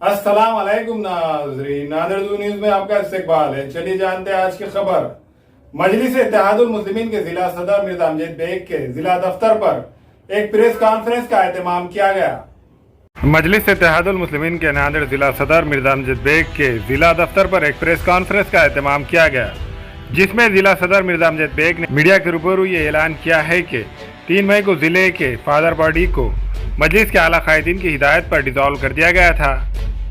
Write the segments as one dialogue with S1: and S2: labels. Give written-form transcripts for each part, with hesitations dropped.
S1: अस्सलाम वालेकुम नाज़रीन, नादिर न्यूज में आपका इस्तकबाल है। चलिए जानते हैं आज की खबर। मजलिस इत्तेहादुल मुस्लिमीन के जिला सदर मिर्जा अमजद बेग के जिला दफ्तर पर एक प्रेस कॉन्फ्रेंस का एहतमाम किया गया। मजलिस इत्तेहादुल मुस्लिमीन के नादिर जिला सदर मिर्जा अमजद बेग के जिला दफ्तर पर एक प्रेस कॉन्फ्रेंस का एहतमाम किया गया, जिसमें जिला सदर मिर्जा अमजद बेग ने मीडिया के रूबरू ये ऐलान किया है कि 3 मई को जिले के फादर बॉडी को मजलिस के आला कायदीन की हिदायत पर डिसॉल्व कर दिया गया था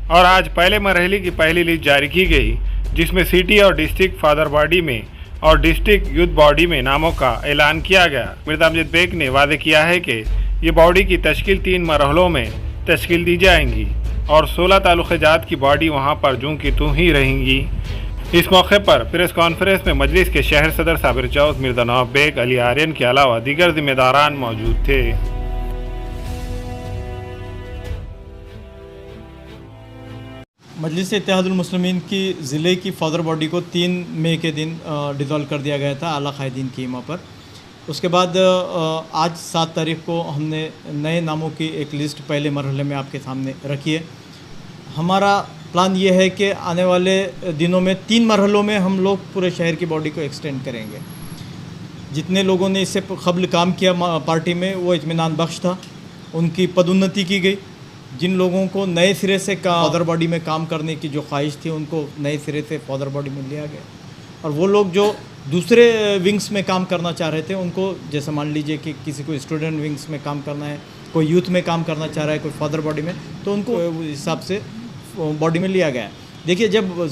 S1: और आज पहले मरहले की पहली लिस्ट जारी की गई, जिसमें सिटी और डिस्ट्रिक्ट फादर बॉडी में और डिस्ट्रिक्ट यूथ बॉडी में नामों का ऐलान किया गया। मिर्जा अमजद बेग ने वादे किया है कि ये बॉडी की तश्कील 3 मरहलों में तश्कील दी जाएंगी और 16 ताल्लुक़ात की बॉडी वहाँ पर जूं की तूं ही रहेंगी। इस मौके पर प्रेस कॉन्फ्रेंस में मजलिस के शहर सदर साबिर चौथ, मिर्जा नवाब बेग, अली आर्यन के अलावा दीगर जिम्मेदारान मौजूद थे।
S2: मजलिस इत्तेहादुल मुस्लिमीन की ज़िले की फादर बॉडी को 3 मई के दिन डिज़ोल्व कर दिया गया था आला कायदीन की ईमा पर। उसके बाद आज 7 तारीख को हमने नए नामों की एक लिस्ट पहले मरहले में आपके सामने रखी है। हमारा प्लान ये है कि आने वाले दिनों में 3 मरहलों में हम लोग पूरे शहर की बॉडी को एक्सटेंड करेंगे। जितने लोगों ने इससे कबल काम किया पार्टी में वो इत्मीनान बख्श था, उनकी पदोन्नति की गई। जिन लोगों को नए सिरे से फादर बॉडी में काम करने की जो ख्वाहिश थी उनको नए सिरे से फादर बॉडी में लिया गया, और वो लोग जो दूसरे विंग्स में काम करना चाह रहे थे उनको, जैसे मान लीजिए कि किसी को स्टूडेंट विंग्स में काम करना है, कोई यूथ में काम करना चाह रहा है, कोई फादर बॉडी में, तो उनको उस हिसाब से बॉडी में लिया गया। देखिए, जब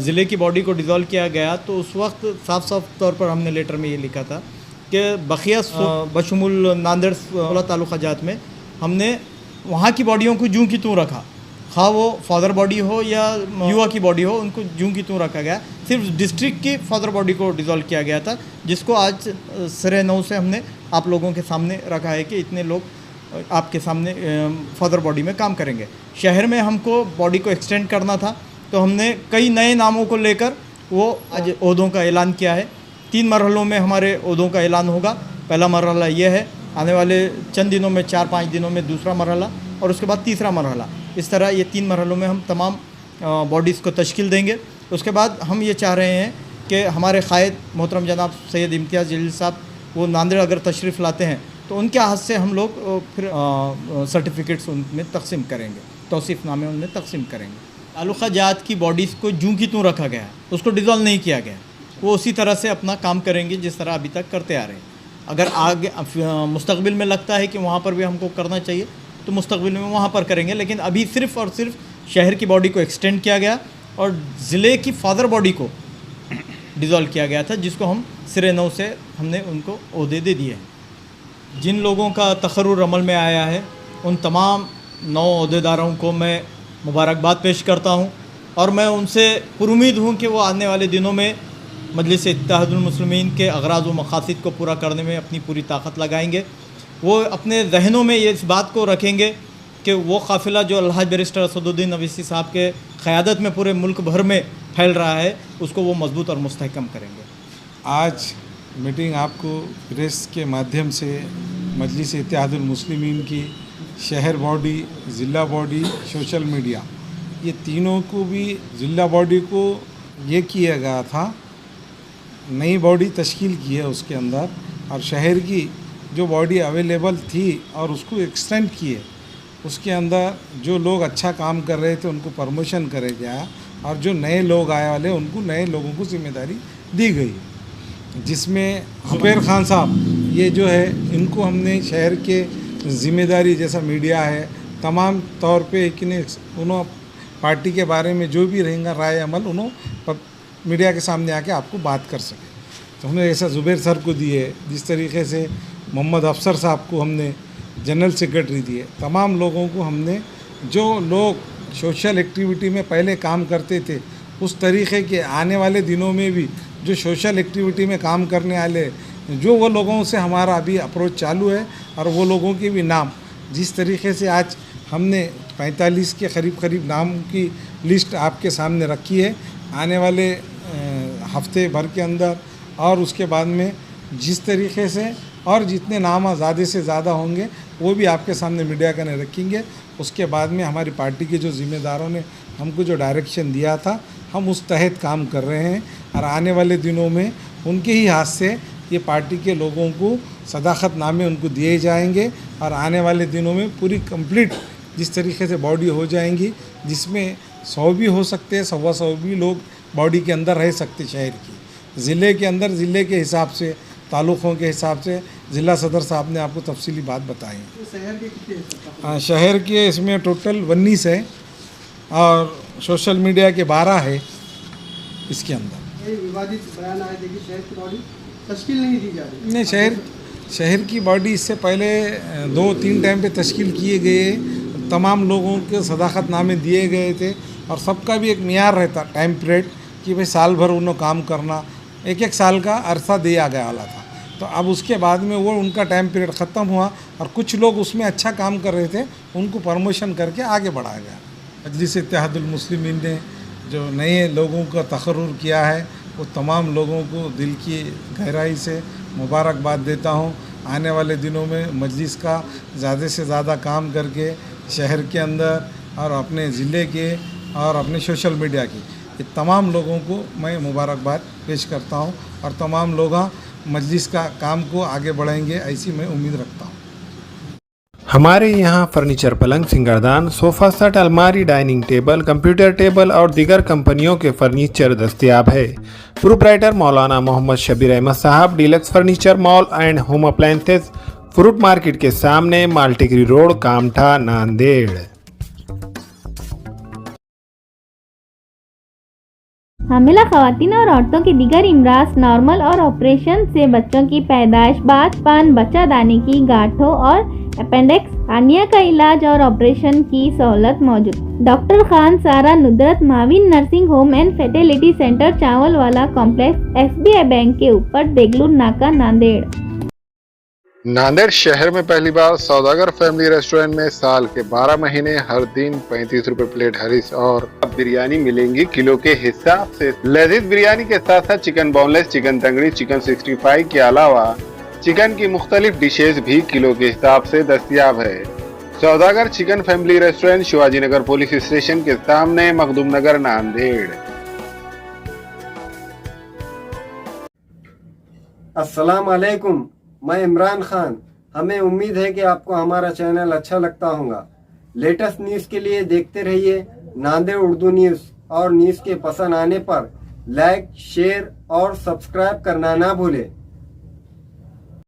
S2: ज़िले की बॉडी को डिज़ोल्व किया गया तो उस वक्त साफ साफ तौर पर हमने लेटर में ये लिखा था कि बखिया बशमुल नांदेड़ 16 ताल्लुक़ात में हमने वहाँ की बॉडियों को जूं की तूं रखा, खा वो फादर बॉडी हो या युवा की बॉडी हो, उनको जूं की तूं रखा गया। सिर्फ डिस्ट्रिक्ट की फादर बॉडी को डिज़ोल्व किया गया था, जिसको आज सरे 9 से हमने आप लोगों के सामने रखा है कि इतने लोग आपके सामने फादर बॉडी में काम करेंगे। शहर में हमको बॉडी को एक्सटेंड करना था, तो हमने कई नए नामों को लेकर वो आज ओहदों का ऐलान किया है। 3 मरहलों में हमारे ओहदों का ऐलान होगा। पहला मरहला ये है, आने वाले चंद दिनों में 4-5 दिनों में दूसरा मरहला, और उसके बाद तीसरा मरहला। इस तरह ये 3 मरहलों में हम तमाम बॉडीज़ को तश्कील देंगे। उसके बाद हम ये चाह रहे हैं कि हमारे क़ायद मोहतरम जनाब सैयद इम्तियाज़ जलील साहब वो नांदेड़ अगर तशरीफ़ लाते हैं तो उनके हाथ से हम लोग फिर सर्टिफिकेट्स उनमें तकसीम करेंगे, तौसीफ़नामे उनमें तकसीम करेंगे। ताल्लुक़ा जात की बॉडीज़ को जूं की तूं रखा गया, उसको डिज़ोल्व नहीं किया गया। वो उसी तरह से अपना काम करेंगे जिस तरह अभी तक करते आ रहे हैं। अगर आगे मुस्तक़बिल में लगता है कि वहाँ पर भी हमको करना चाहिए तो मुस्तक़बिल में वहाँ पर करेंगे, लेकिन अभी सिर्फ़ और सिर्फ शहर की बॉडी को एक्सटेंड किया गया और ज़िले की फादर बॉडी को डिज़ोल्व किया गया था, जिसको हम सिरे 9 से हमने उनको ओहदे दे दिए हैं। जिन लोगों का तक़र्रुर अमल में आया है उन तमाम 9 ओहदेदारों को मैं मुबारकबाद पेश करता हूँ, और मैं उनसे पुरुमीद हूँ कि वो आने वाले दिनों में मजलिस इत्तेहादुल मुस्लिमीन के अग़राज़ व मक़ासिद को पूरा करने में अपनी पूरी ताकत लगाएंगे। वो अपने जहनों में ये इस बात को रखेंगे कि वो काफ़िला जो अलहाज बैरिस्टर असदुद्दीन अवैसी साहब के क़यादत में पूरे मुल्क भर में फैल रहा है, उसको वो मजबूत और मुस्तहकम करेंगे।
S3: आज मीटिंग आपको प्रेस के माध्यम से मजलिस इत्तेहादुल मुस्लिमीन की शहर बॉडी, ज़िला बॉडी, सोशल मीडिया, ये तीनों को भी ज़िला बॉडी को ये किया गया था, नई बॉडी तश्कील की है उसके अंदर, और शहर की जो बॉडी अवेलेबल थी और उसको एक्सटेंड किए, उसके अंदर जो लोग अच्छा काम कर रहे थे उनको प्रमोशन करे गया, और जो नए लोग आए वाले उनको नए लोगों को जिम्मेदारी दी गई, जिसमें जुबैर खान साहब ये जो है इनको हमने शहर के ज़िम्मेदारी जैसा मीडिया है तमाम तौर पे कि उन्होंने पार्टी के बारे में जो भी रहेगा राय अमल उन्होंने मीडिया के सामने आके आपको बात कर सके, तो हमने ऐसा जुबैर सर को दिए। जिस तरीके से मोहम्मद अफसर साहब को हमने जनरल सेक्रेटरी दिए। तमाम लोगों को हमने, जो लोग सोशल एक्टिविटी में पहले काम करते थे उस तरीके के आने वाले दिनों में भी जो सोशल एक्टिविटी में काम करने वाले जो वो लोगों से हमारा अभी अप्रोच चालू है, और वो लोगों के भी नाम जिस तरीके से आज हमने 45 के करीब नाम की लिस्ट आपके सामने रखी है, आने वाले हफ्ते भर के अंदर और उसके बाद में जिस तरीके से और जितने नाम ज़्यादा से ज़्यादा होंगे वो भी आपके सामने मीडिया का नहीं रखेंगे। उसके बाद में हमारी पार्टी के जो जिम्मेदारों ने हमको जो डायरेक्शन दिया था, हम उस तहत काम कर रहे हैं और आने वाले दिनों में उनके ही हाथ से ये पार्टी के लोगों को सदाकतनामे उनको दिए जाएंगे और आने वाले दिनों में पूरी कंप्लीट जिस तरीके से बॉडी हो जाएंगी, जिसमें 100 भी हो सकते हैं, 125 भी लोग बॉडी के अंदर रह सकते शहर की। ज़िले के अंदर ज़िले के हिसाब से, तालुकों के हिसाब से ज़िला सदर साहब ने आपको तफसीली बात बताई।
S4: शहर के कितने
S3: शहर के इसमें टोटल 19 है और सोशल मीडिया के 12 है इसके अंदर।
S4: ये विवादित बयान आए थे कि शहर की बॉडी तश्कील नहीं दी जा रही।
S3: नहीं, शहर की बॉडी इससे पहले 2-3 टाइम पे तश्कील किए गए, तमाम लोगों के सदाकतनामे दिए गए थे और सबका भी एक मियार रहता टाइम पीरियड कि भाई साल भर उन्होंने काम करना, एक साल का अरसा दिया गया वाला था। तो अब उसके बाद में वो उनका टाइम पीरियड ख़त्म हुआ और कुछ लोग उसमें अच्छा काम कर रहे थे, उनको प्रमोशन करके आगे बढ़ाया गया। मजलिस इत्तेहादुल मुस्लिमीन ने जो नए लोगों का तकर्रुर किया है, वो तमाम लोगों को दिल की गहराई से मुबारकबाद देता हूँ। आने वाले दिनों में मजलिस का ज़्यादा से ज़्यादा काम करके शहर के अंदर और अपने ज़िले के और अपने सोशल मीडिया की ये तमाम लोगों को मैं मुबारकबाद पेश करता हूँ और तमाम लोग मजलिस का काम को आगे बढ़ाएंगे, ऐसी मैं उम्मीद रखता हूँ।
S1: हमारे यहाँ फर्नीचर, पलंग, सिंगारदान, सोफा सेट, अलमारी, डाइनिंग टेबल, कंप्यूटर टेबल और दीगर कंपनियों के फर्नीचर दस्तयाब है। प्रोप्राइटर मौलाना मोहम्मद शबीर अहमद साहब, deluxe furniture mall and home appliances, fruit market के सामने, माल्टीगिरी रोड, कामठा, नांदेड़।
S5: हामिला खवातीन और औरतों की दीगर इमराज, नॉर्मल और ऑपरेशन से बच्चों की पैदाइश, बाजपान, बच्चादानी की गांठों और अपेंडिक्स, हार्निया का इलाज और ऑपरेशन की सहूलत मौजूद। डॉक्टर खान सारा नुदरत माविन nursing home and fertility centre, चावल वाला कॉम्प्लेक्स, SBI बैंक के ऊपर, देगलूर नाका, नांदेड़।
S6: नांदेड़ शहर में पहली बार सौदागर फैमिली रेस्टोरेंट में साल के 12 महीने हर दिन 35 रुपए प्लेट हरीस और बिरयानी मिलेंगी किलो के हिसाब से। लजीज बिरयानी के साथ साथ चिकन बोनलेस, चिकन तंगड़ी, चिकन 65 के अलावा चिकन की मुख्तलिफ डिशेज भी किलो के हिसाब से दस्तयाब है। सौदागर chicken family restaurant, Shivaji Nagar police station के सामने, मखदूम नगर, नांदेड़।
S7: अस्सलाम वालेकुम, मैं इमरान खान। हमें उम्मीद है कि आपको हमारा चैनल अच्छा लगता होगा। लेटेस्ट न्यूज़ के लिए देखते रहिए नांदेड़ उर्दू न्यूज़ और न्यूज़ के पसंद आने पर लाइक, शेयर और सब्सक्राइब करना ना भूलें।